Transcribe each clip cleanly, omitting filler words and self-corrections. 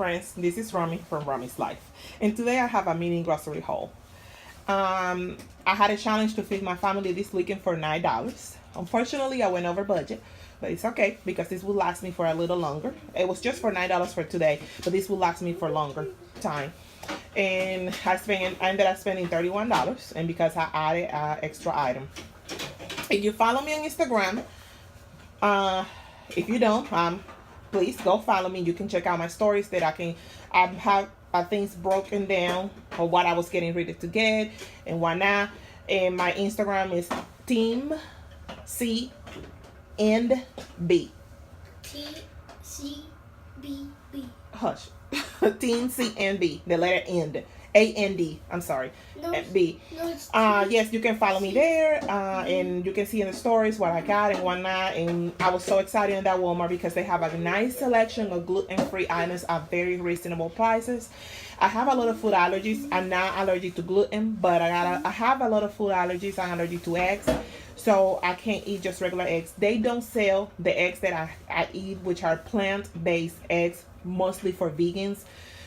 friends, this is Romey from Romey's Life, and today I have a mini grocery haul. I had a challenge to feed my family this weekend for $9. Unfortunately, I went over budget, but it's okay because this will last me for a little longer. It was just for $9 for today, but this will last me for longer time. And I ended up spending $31, and because I added an extra item. If you follow me on Instagram, if you don't, please go follow me. You can check out my stories that I have things broken down or what I was getting ready to get and whatnot. And my Instagram is Team C and B. TCBB. Hush. Team C and B. The letter end. A-N-D. I'm sorry. No, B. no, it's Yes, you can follow me there, and you can see in the stories what I got and whatnot. And I was so excited in that Walmart because they have a nice selection of gluten-free items at very reasonable prices. I have a lot of food allergies. I'm not allergic to gluten, but I have a lot of food allergies. I'm allergic to eggs, so I can't eat just regular eggs. They don't sell the eggs that I eat, which are plant-based eggs, mostly for vegans.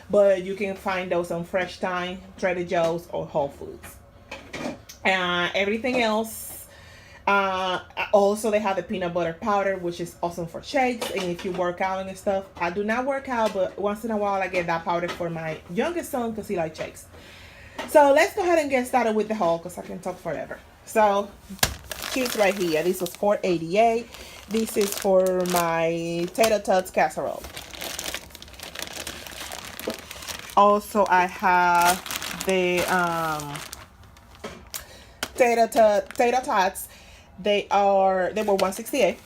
But you can find those on Fresh Thyme, Trader Joe's, or Whole Foods. Everything else, also they have the peanut butter powder, which is awesome for shakes and if you work out and stuff. I do not work out, but once in a while I get that powder for my youngest son because he likes shakes. So let's go ahead and get started with the haul because I can talk forever. So here's right here. This was $4.88. This is for my Tater Tots casserole. Also, I have the Tater Tots. They were $1.68.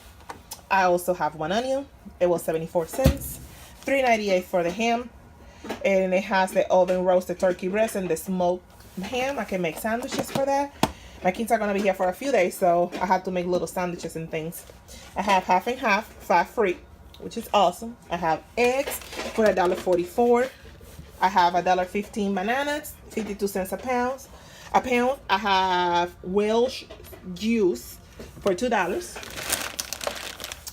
I also have one onion. It was 74 cents. $3.98 for the ham, and it has the oven roasted turkey breast and the smoked ham. I can make sandwiches for that. My kids are gonna be here for a few days, so I have to make little sandwiches and things. I have half and half, fat-free, which is awesome. I have eggs for $1.44. I have $1.15 bananas, 52 cents a pound. I have Welsh juice for $2.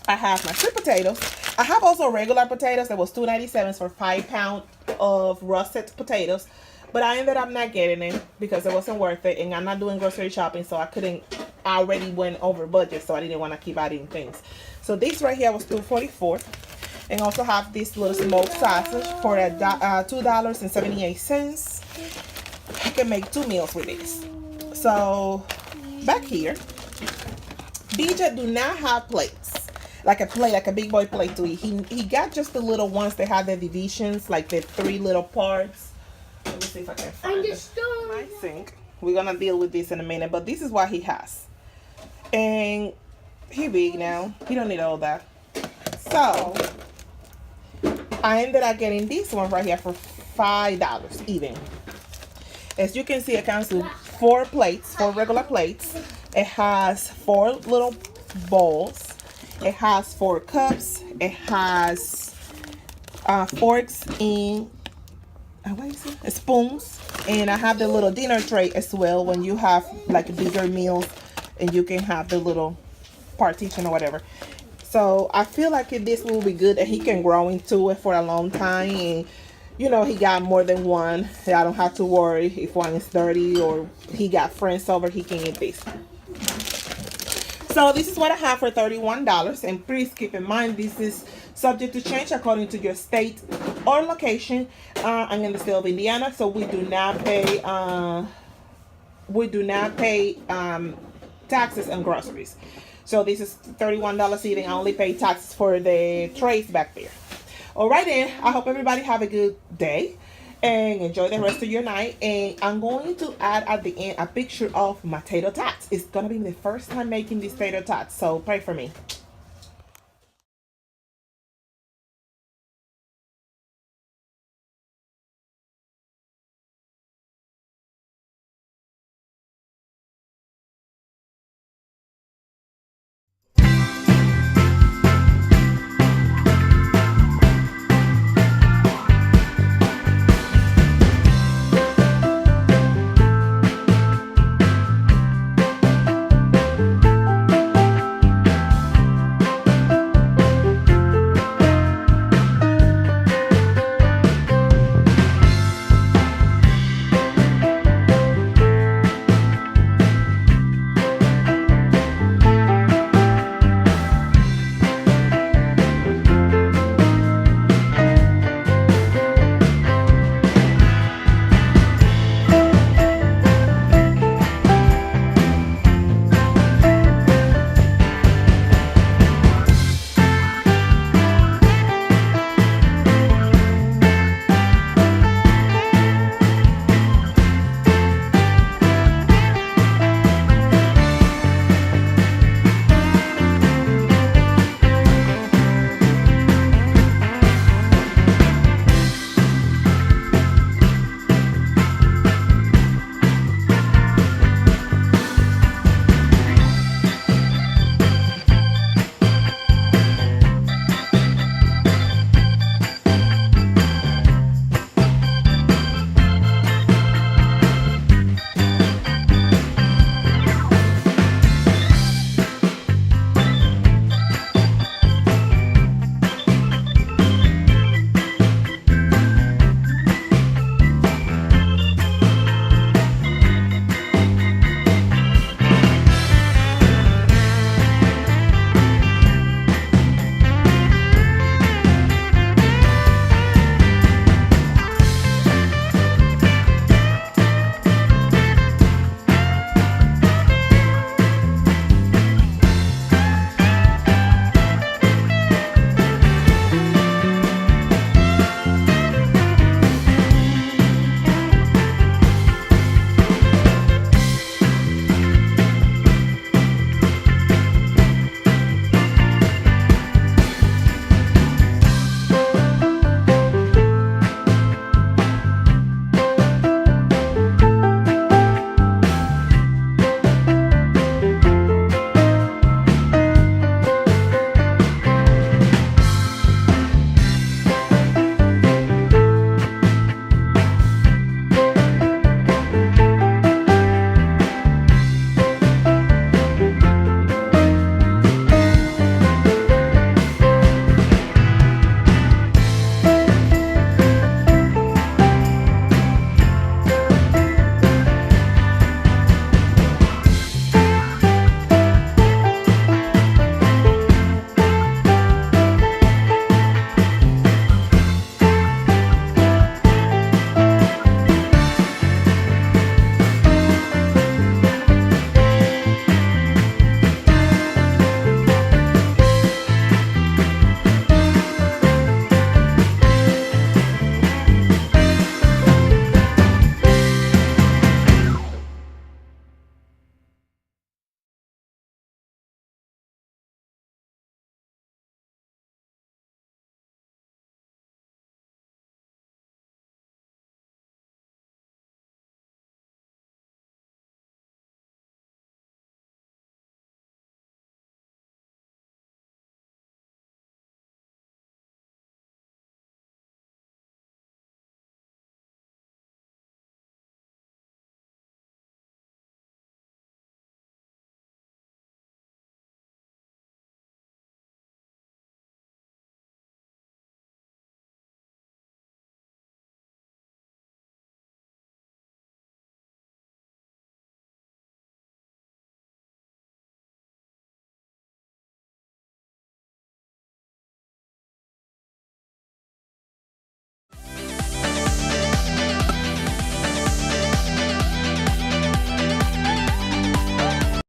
I have my sweet potatoes. I have also regular potatoes. That was $2.97 for 5 pounds of roasted potatoes. But I ended up not getting them because it wasn't worth it. And I'm not doing grocery shopping, so I already went over budget, so I didn't want to keep adding things. So this right here was $2.44. And also have this little smoked sausage for $2.78. I can make 2 meals with this. So back here, DJ do not have plates, like a big boy plate to eat. He got just the little ones that have the divisions, like the 3 little parts. Let me see if I can find it. I think we're gonna deal with this in a minute, but this is what he has. And he big now. He don't need all that. So I ended up getting this one right here for $5 even. As you can see, it comes with 4 plates, 4 regular plates. It has 4 little bowls. It has 4 cups. It has forks and what is it? Spoons. And I have the little dinner tray as well when you have like bigger meals and you can have the little partition or whatever. So I feel like this will be good and he can grow into it for a long time. And you know, he got more than one. I don't have to worry if one is dirty or he got friends over, he can eat this. So this is what I have for $31. And please keep in mind, this is subject to change according to your state or location. I'm in the state of Indiana, so we do not pay taxes on groceries. So this is $31 even. I only pay taxes for the trays back there. All right then, I hope everybody have a good day and enjoy the rest of your night. And I'm going to add at the end a picture of my tater tots. It's gonna be the first time making these tater tots, so pray for me.